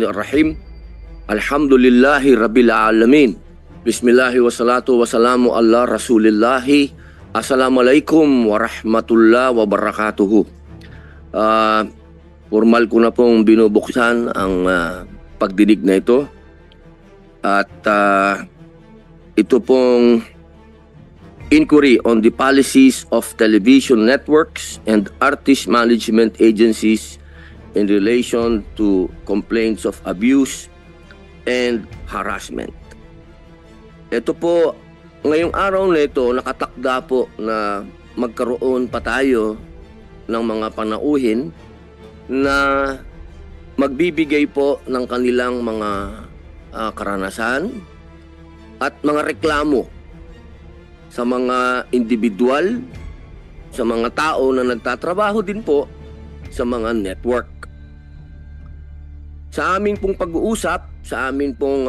Rahim. Alhamdulillahi Rabbil Alamin. Bismillahi wassalatu wassalamu ala Rasulillahi. Assalamualaikum warahmatullahi wabarakatuhu. Formal ko na pong binubuksan ang pagdinig na ito. At ito pong inquiry on the policies of television networks and artist management agencies in relation to complaints of abuse and harassment. Ito po, ngayong araw na ito, nakatakda po na magkaroon pa tayo ng mga panauhin na magbibigay po ng kanilang mga karanasan at mga reklamo sa mga individual, sa mga tao na nagtatrabaho din po sa mga network. Sa aming pong pag-uusap, sa aming pong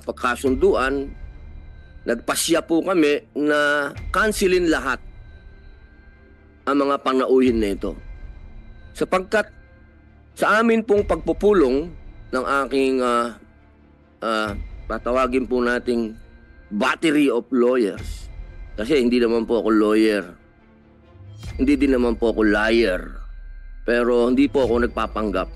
pagkasunduan, nagpasya po kami na cancelin lahat ang mga panauhin na ito. Sapagkat sa amin pong pagpupulong ng aking patawagin po nating battery of lawyers, kasi hindi naman po ako lawyer, hindi din naman po ako liar, pero hindi po ako nagpapanggap.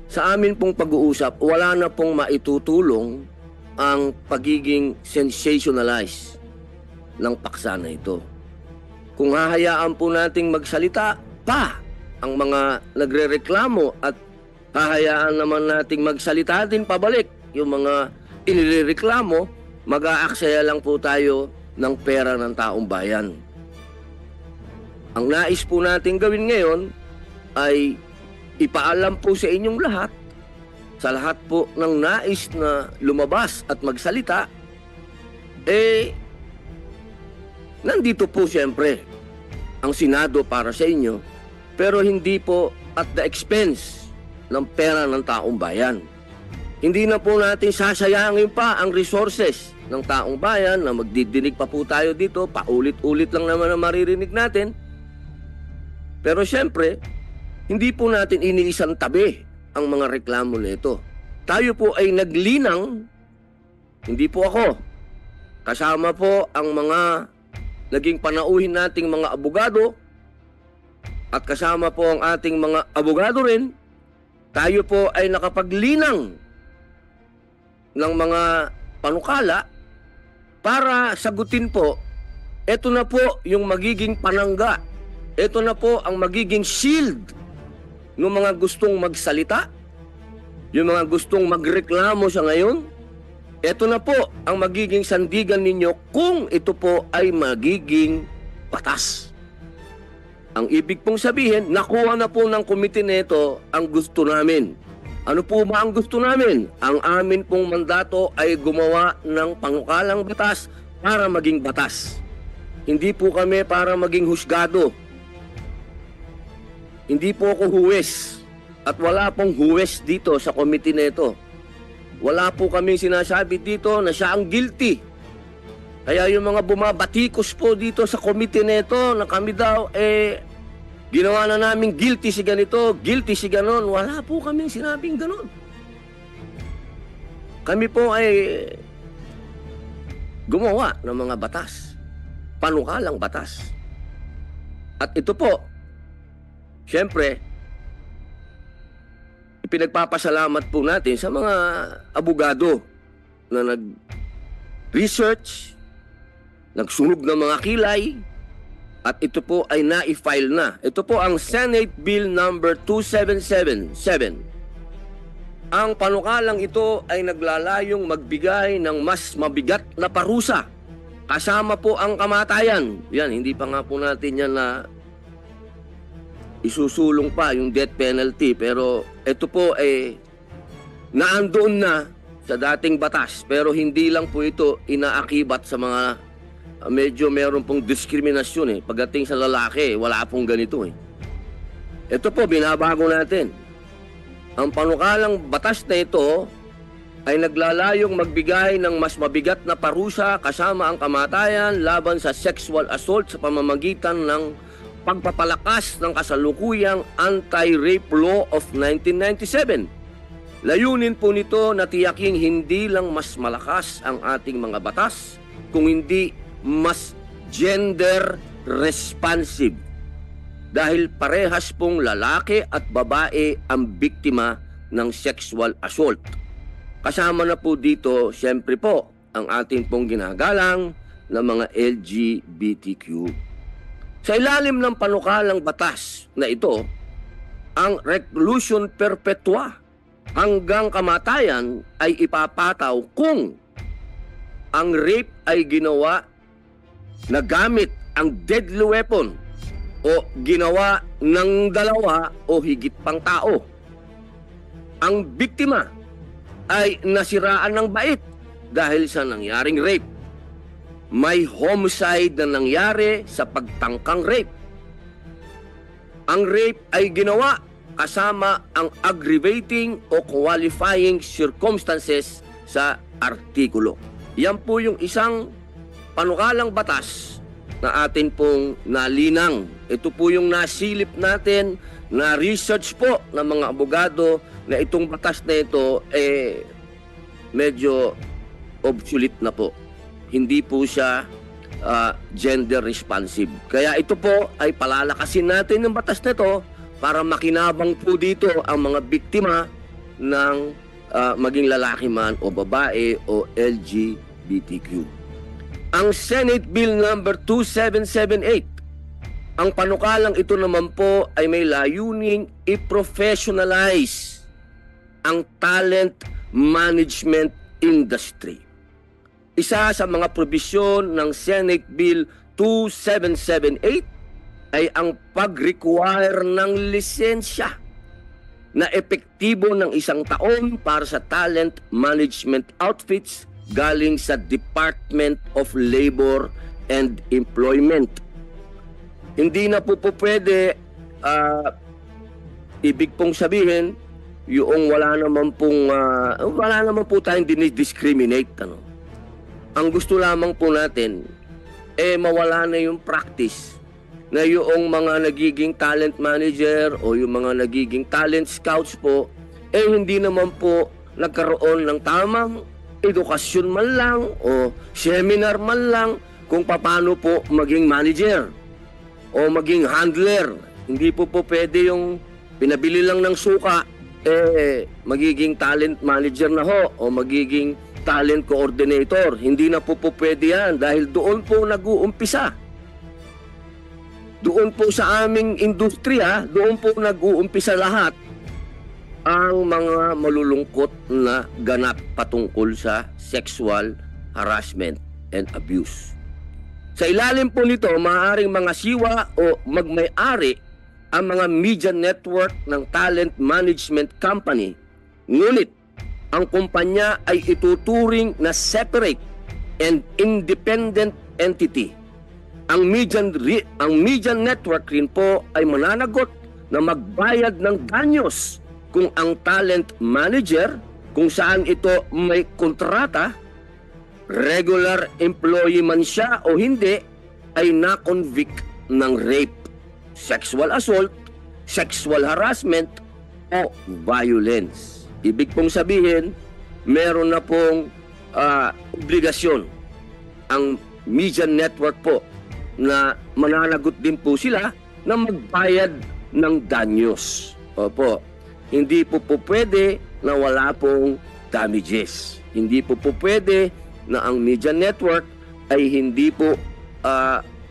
Sa amin pong pag-uusap, wala na pong maitutulong ang pagiging sensationalized ng paksa na ito. Kung hahayaan po nating magsalita pa ang mga nagrereklamo at hahayaan naman nating magsalita din pabalik yung mga inireklamo, mag-aaksaya lang po tayo ng pera ng taong bayan. Ang nais po nating gawin ngayon ay ipaalam po sa inyong lahat, sa lahat po ng nais na lumabas at magsalita, nandito po siyempre ang Senado para sa inyo, pero hindi po at the expense ng pera ng taong bayan. Hindi na po natin sasayangin pa ang resources ng taong bayan na magdidinig pa po tayo dito, paulit-ulit lang naman ang maririnig natin. Pero siyempre, hindi po natin iniisang tabi ang mga reklamo nito. Tayo po ay naglinang, hindi po ako. Kasama po ang mga naging panauhin nating mga abogado at kasama po ang ating mga abogado rin. Tayo po ay nakapaglinang ng mga panukala para sagutin po, ito na po yung magiging panangga. Ito na po ang magiging shield ng mga gustong magsalita, yung mga gustong magreklamo sa ngayon. Ito na po ang magiging sandigan ninyo kung ito po ay magiging batas. Ang ibig pong sabihin, nakuha na po ng komite nito ang gusto namin. Ano po ba ang gusto namin? Ang amin pong mandato ay gumawa ng panukalang batas para maging batas. Hindi po kami para maging husgado. Hindi po ako huwes at wala pong huwes dito sa committee na ito. Wala po kaming sinasabi dito na siya ang guilty. Kaya yung mga bumabatikos po dito sa committee na ito na kami daw ginawa na namin guilty si ganito, guilty si ganon. Wala po kaming sinabing ganon. Kami po ay gumawa ng mga batas, panukalang batas. At ito po, siyempre, ipinagpapasalamat po natin sa mga abogado na nag-research, nagsunog ng mga kilay, at ito po ay na-file na. Ito po ang Senate Bill number 2777. Ang panukalang ito ay naglalayong magbigay ng mas mabigat na parusa. Kasama po ang kamatayan. Yan, hindi pa nga po natin yan na isusulong pa yung death penalty, pero ito po ay naandoon na sa dating batas, pero hindi lang po ito inaakibat sa mga medyo meron pong diskriminasyon pagdating sa lalaki, wala pong ganito Ito po binabago natin. Ang panukalang batas na ito ay naglalayong magbigay ng mas mabigat na parusa kasama ang kamatayan laban sa sexual assault sa pamamagitan ng pagpapalakas ng kasalukuyang Anti-Rape Law of 1997. Layunin po nito na tiyaking hindi lang mas malakas ang ating mga batas, kung hindi mas gender responsive. Dahil parehas pong lalaki at babae ang biktima ng sexual assault. Kasama na po dito, siyempre po, ang ating pong ginagalang na mga LGBTQ. Sa ilalim ng panukalang batas na ito, ang reclusion perpetua hanggang kamatayan ay ipapataw kung ang rape ay ginawa na gamit ang deadly weapon o ginawa ng dalawa o higit pang tao. Ang biktima ay nasiraan ng bait dahil sa nangyaring rape. May homicide na nangyari sa pagtangkang rape. Ang rape ay ginawa kasama ang aggravating o qualifying circumstances sa artikulo. Yan po yung isang panukalang batas na atin pong nalinang. Ito po yung nasilip natin, na research po ng mga abogado na itong batas na ito medyo obsolete na po. Hindi po siya gender responsive. Kaya ito po ay palalakasin natin ng batas na ito para makinabang po dito ang mga biktima ng maging lalaki man o babae o LGBTQ. Ang Senate Bill number 2778, ang panukalang ito naman po ay may layuning i-professionalize ang talent management industry. Isa sa mga probisyon ng Senate Bill 2778 ay ang pag-require ng lisensya na epektibo ng 1 taon para sa talent management outfits galing sa Department of Labor and Employment. Hindi na po pwede, ibig pong sabihin, yung wala naman po tayong dinidiscriminate. Ang gusto lamang po natin, mawala na yung practice na yung mga nagiging talent manager o yung mga nagiging talent scouts po, hindi naman po nagkaroon ng tamang edukasyon man lang o seminar man lang kung paano po maging manager o maging handler. Hindi po pwede yung pinabili lang ng suka, magiging talent manager na ho o magiging talent coordinator. Hindi na po pwede yan dahil doon po nag-uumpisa. Doon po sa aming industriya, doon po nag-uumpisa lahat ang mga malulungkot na ganap patungkol sa sexual harassment and abuse. Sa ilalim po nito, maaaring mga siwa o magmay-ari ang mga media network ng talent management company. Ngunit, ang kumpanya ay ituturing na separate and independent entity. Ang media network rin po ay mananagot na magbayad ng danyos kung ang talent manager, kung saan ito may kontrata, regular employee man siya o hindi, ay na-convict ng rape, sexual assault, sexual harassment o violence. Ibig pong sabihin, meron na pong obligasyon ang media network po na mananagot din po sila na magbayad ng danyos. Opo, hindi po pwede na wala pong damages. Hindi po pwede na ang media network ay hindi po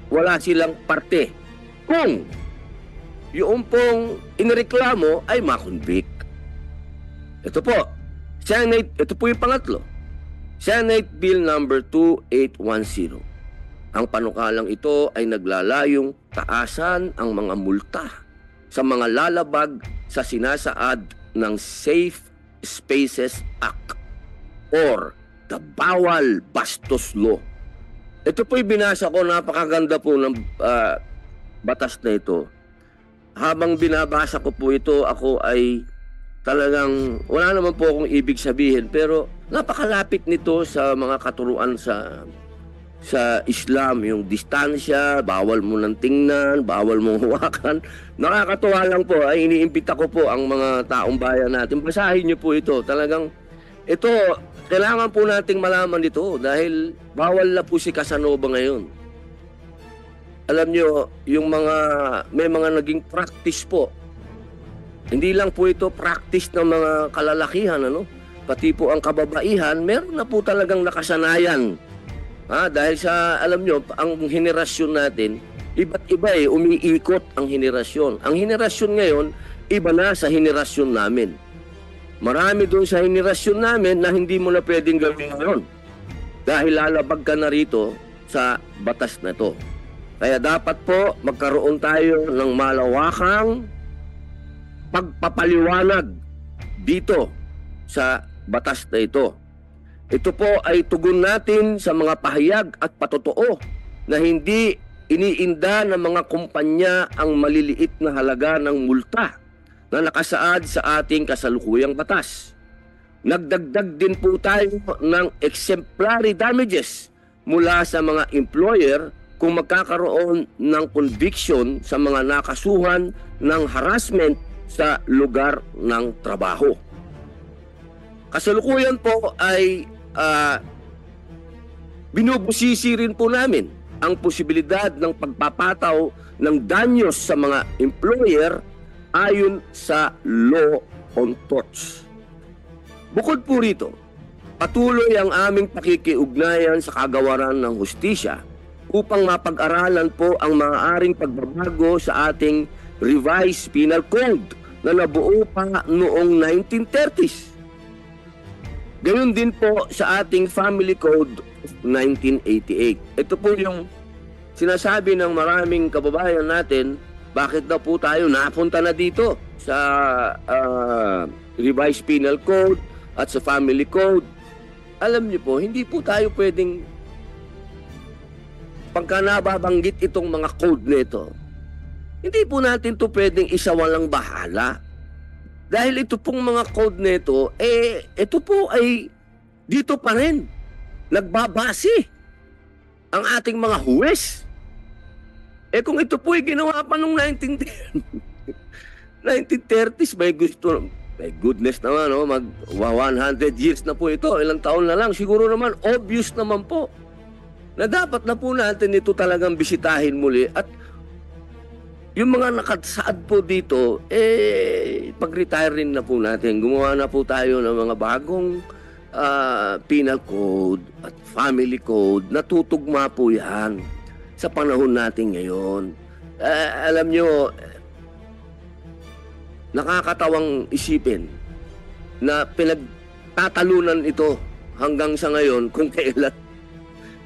wala silang parte kung yung pong inireklamo ay makonvict. Ito po, ito po yung pangatlo. Senate Bill number 2810. Ang panukalang ito ay naglalayong taasan ang mga multa sa mga lalabag sa sinasaad ng Safe Spaces Act or the Bawal Bastos Law. Ito po'y binasa ko, napakaganda po ng batas na ito. Habang binabasa ko po ito, ako ay talagang wala naman po akong ibig sabihin, pero napakalapit nito sa mga katuruan sa sa Islam yung distansya, bawal mo nang tingnan, bawal mong hawakan. Nakakatuwa lang po, ay iniimbita ko po ang mga taong bayan natin. Basahin niyo po ito. Talagang ito, kailangan po nating malaman ito dahil bawal na po si Casanova ngayon. Alam niyo, yung may mga naging practice po. Hindi lang po ito practice ng mga kalalakihan, ano? Pati po ang kababaihan, meron na po talagang nakasanayan. Dahil sa, alam nyo, ang henerasyon natin, iba't iba umiikot ang henerasyon. Ang henerasyon ngayon, iba na sa henerasyon namin. Marami doon sa henerasyon namin na hindi mo na pwedeng gawin ngayon. Dahil lalabag ka na rito sa batas na to. Kaya dapat po magkaroon tayo ng malawakang pagpapaliwanag dito sa batas na ito. Ito po ay tugon natin sa mga pahayag at patotoo na hindi iniinda ng mga kumpanya ang maliliit na halaga ng multa na nakasaad sa ating kasalukuyang batas. Nagdagdag din po tayo ng exemplary damages mula sa mga employer kung magkakaroon ng conviction sa mga nakasuhan ng harassment sa lugar ng trabaho. Kasalukuyan po ay binubusisi rin po namin ang posibilidad ng pagpapataw ng danyos sa mga employer ayon sa law on torts. Bukod po rito, patuloy ang aming pakikiugnayan sa kagawaran ng hustisya upang mapag-aralan po ang maaaring pagbabago sa ating revised penal code na nabuo pa noong 1930s. Gayon din po sa ating Family Code of 1988. Ito po yung sinasabi ng maraming kababayan natin, bakit na po tayo napunta na dito sa Revised Penal Code at sa Family Code. Alam niyo po, hindi po tayo pwedeng pagka nababanggit itong mga code nito, hindi po natin to pwedeng isawalang bahala. Dahil ito pong mga code nito, ito po ay dito pa rin nagbabase ang ating mga huwes. Kung ito po ay ginawa pa noong 1930s, may goodness naman, mag 100 years na po ito, ilang taon na lang, siguro naman, obvious naman po, na dapat na po natin ito talagang bisitahin muli at yung mga nakasaad po dito, pag-retire rin na po natin. Gumawa na po tayo ng mga bagong penal code at family code. Natutugma po yan sa panahon natin ngayon. Alam nyo, nakakatawang isipin na pinagtatalunan ito hanggang sa ngayon kung kailan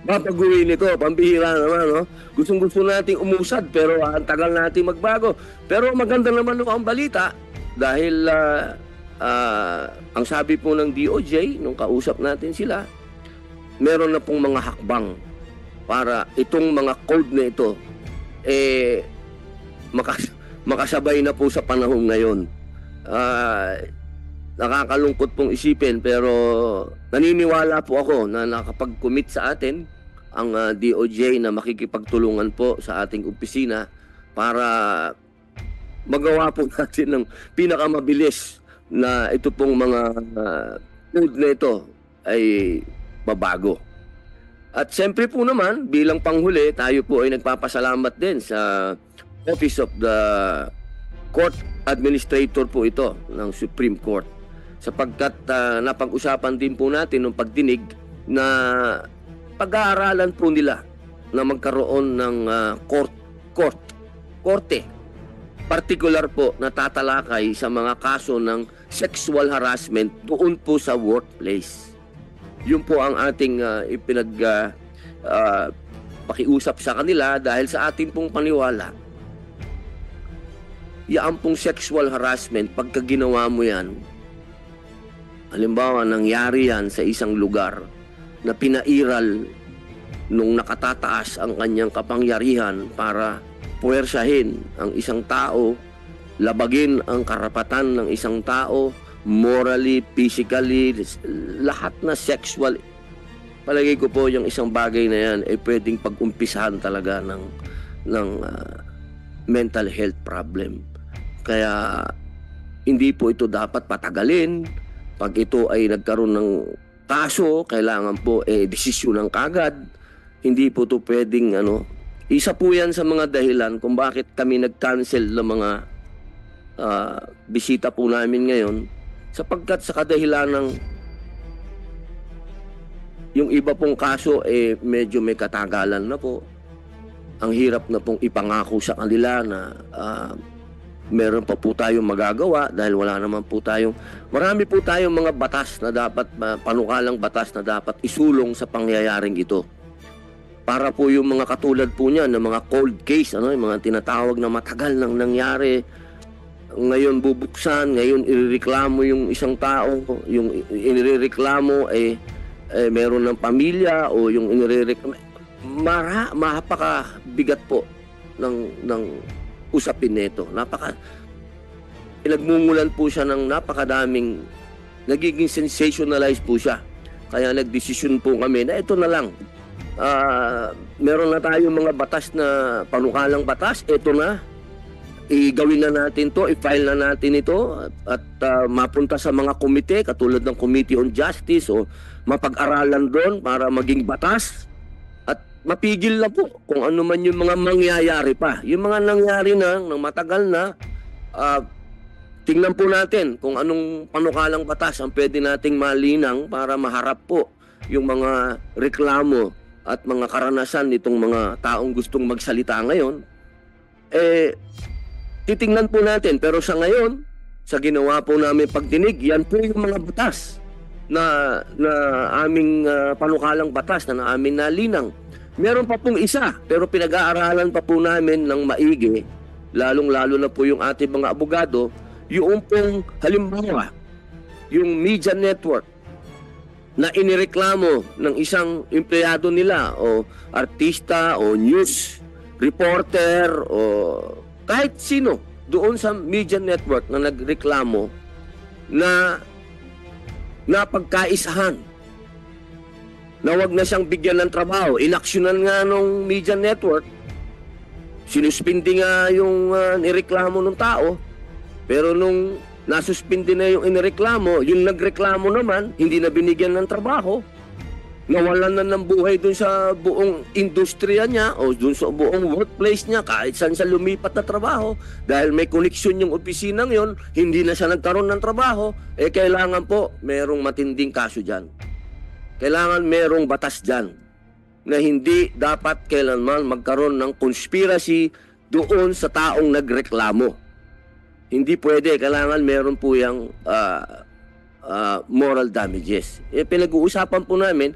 babaguhin ito. Pambihira naman, no? Gustong-gusto nating umusad pero ang tagal nating magbago. Pero maganda naman ang balita dahil ang sabi po ng DOJ nung kausap natin sila, meron na pong mga hakbang para itong mga code na ito makasabay na po sa panahon ngayon. Nakakalungkot pong isipin pero naniniwala po ako na nakapag-commit sa atin ang DOJ na makikipagtulungan po sa ating opisina para magawa po natin ng pinakamabilis na ito pong mga code na ito ay babago. At siyempre po naman, bilang panghuli, tayo po ay nagpapasalamat din sa Office of the Court Administrator po ito ng Supreme Court sapagkat napag-usapan din po natin ng pagdinig na pag-aaralan po nila na magkaroon ng korte particular po na tatalakay sa mga kaso ng sexual harassment doon po sa workplace. Yun po ang ating pakiusap sa kanila dahil sa ating pong paniwala. Yan pong sexual harassment, pagka ginawa mo yan, halimbawa nangyari yan sa isang lugar na pinairal nung nakatataas ang kanyang kapangyarihan para puwersahin ang isang tao, labagin ang karapatan ng isang tao, morally, physically, lahat na sexual palagay ko po yung isang bagay na yan ay pwedeng pag-umpisahan talaga ng mental health problem. Kaya hindi po ito dapat patagalin. Pag ito ay nagkaroon ng kaso, kailangan po desisyonan kagad. Hindi po ito pwedeng isa po yan sa mga dahilan kung bakit kami nag-cancel ng mga bisita po namin ngayon, sapagkat sa kadahilan ng yung iba pong kaso medyo may katagalan na po. Ang hirap na pong ipangako sa kanila na meron pa po tayong magagawa dahil wala naman po tayong, marami po tayong mga batas na dapat, panukalang batas na dapat isulong sa pangyayaring ito. Para po yung mga katulad po niyan, ng mga cold case, yung mga tinatawag na matagal nang nangyari, ngayon bubuksan, ngayon irereklamo yung isang tao, yung inireklamo meron ng pamilya o yung inireklamo, mapakabigat po ng usapin nito. Pinagmumulan po siya ng napakadaming, nagiging sensationalized po siya. Kaya nagdesisyon po kami na ito na lang. Meron na tayong mga batas na panukalang batas, ito na. Igawin na natin to, i-file na natin ito at mapunta sa mga komite katulad ng Committee on Justice o mapag-aralan doon para maging batas at mapigil na po kung ano man yung mga mangyayari pa. Yung mga nangyari na ng matagal na, tingnan po natin kung anong panukalang batas ang pwede nating malinang para maharap po yung mga reklamo at mga karanasan nitong mga taong gustong magsalita ngayon. Titingnan po natin, pero sa ngayon, sa ginawa po namin pagdinig, yan po yung mga batas na aming panukalang batas na amin nalinang. Meron pa pong isa, pero pinag-aaralan pa po namin ng maigi, lalong-lalo na po yung ating mga abogado, yung pong halimbawa, yung media network na inireklamo ng isang empleyado nila o artista o news reporter o kahit sino doon sa media network na nagreklamo na napagkaisahan na wag na siyang bigyan ng trabaho. Inaksyonan nga nung media network, sinuspindi nga yung nireklamo ng tao, pero nung nasuspindi na yung inireklamo, yung nagreklamo naman hindi na binigyan ng trabaho. Nawalan na ng buhay dun sa buong industriya niya o dun sa buong workplace niya kahit saan siya lumipat na trabaho. Dahil may koneksyon yung opisinang yon, hindi na siya nagkaroon ng trabaho. Kailangan po merong matinding kaso dyan. Kailangan merong batas dyan na hindi dapat kailanman magkaroon ng conspiracy doon sa taong nagreklamo. Hindi pwede. Kailangan meron po yung moral damages. Pinag-uusapan po namin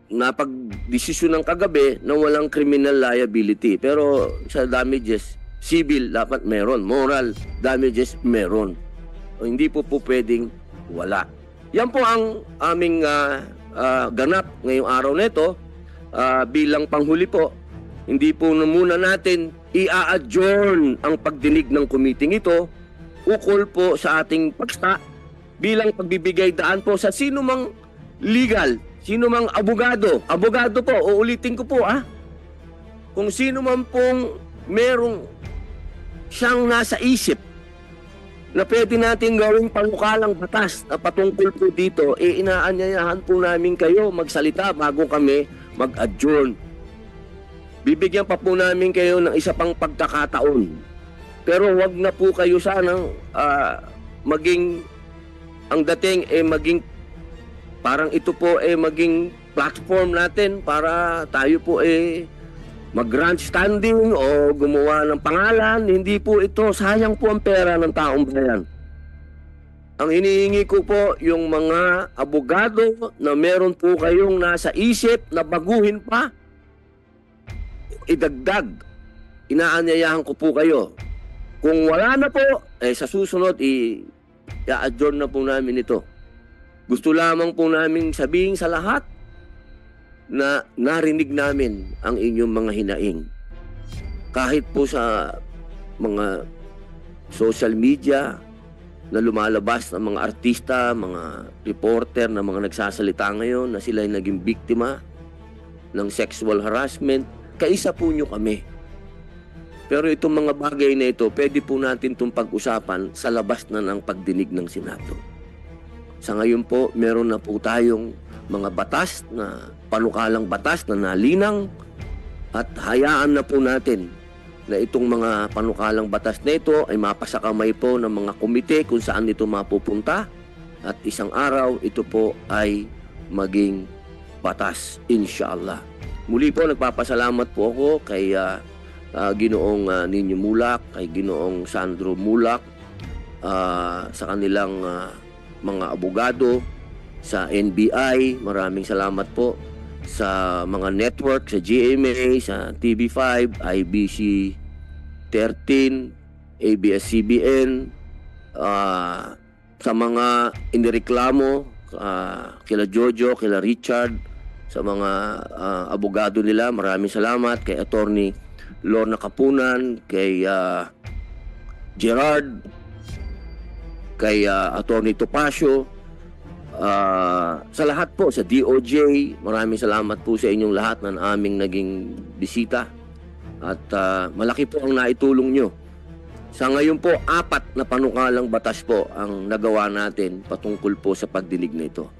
napag-desisyon ng kagabi na walang criminal liability. Pero sa damages, civil dapat meron. Moral damages meron. O hindi po pwedeng wala. Yan po ang aming ganap ngayong araw nito. Bilang panghuli po, hindi po muna natin i-adjourn ang pagdinig ng committee ito ukol po sa ating pagsta bilang pagbibigay daan po sa sino mang legal, sino mang abogado. Abogado po, uulitin ko po kung sino man pong merong siyang nasa isip na pwede natin gawing panukalang batas na patungkol po dito, inaanyayahan po namin kayo magsalita bago kami mag-adjourn. Bibigyan pa po namin kayo ng isa pang pagkakataon. Pero wag na po kayo sanang maging, ang dating maging, parang ito po maging platform natin para tayo po mag-grandstanding o gumawa ng pangalan. Hindi po ito, sayang po ang pera ng taong bayan. Ang hinihingi ko po yung mga abogado na meron po kayong nasa isip na baguhin pa, idagdag. Inaanyayahan ko po kayo. Kung wala na po, sa susunod, i-adjourn na po namin ito. Gusto lamang po namin sabihin sa lahat na narinig namin ang inyong mga hinaing. Kahit po sa mga social media, na lumalabas ng mga artista, mga reporter na mga nagsasalita ngayon na sila ay naging biktima ng sexual harassment, kaisa po nyo kami. Pero itong mga bagay na ito, pwede po natin itong pag-usapan sa labas na ng pagdinig ng Senado. Sa ngayon po, meron na po tayong mga batas na panukalang batas na nalinang at hayaan na po natin na itong mga panukalang batas na ito ay mapasakamay po ng mga komite kung saan ito mapupunta at isang araw ito po ay maging batas, inshallah. Muli po, nagpapasalamat po ako kay Ginoong Nino Mulak, kay Ginoong Sandro Mulak, sa kanilang mga abogado, sa NBI, maraming salamat po sa mga network, sa GMA, sa TV5, IBC 13, ABS-CBN, sa mga inireklamo, kila Jojo, kila Richard, sa mga abogado nila, maraming salamat kay Attorney Lorna Kapunan, kay Gerard, kay Attorney Topacio, sa lahat po, sa DOJ, maraming salamat po sa inyong lahat na aming naging bisita at malaki po ang naitulong nyo. Sa ngayon po, 4 na panukalang batas po ang nagawa natin patungkol po sa pagdinig na ito.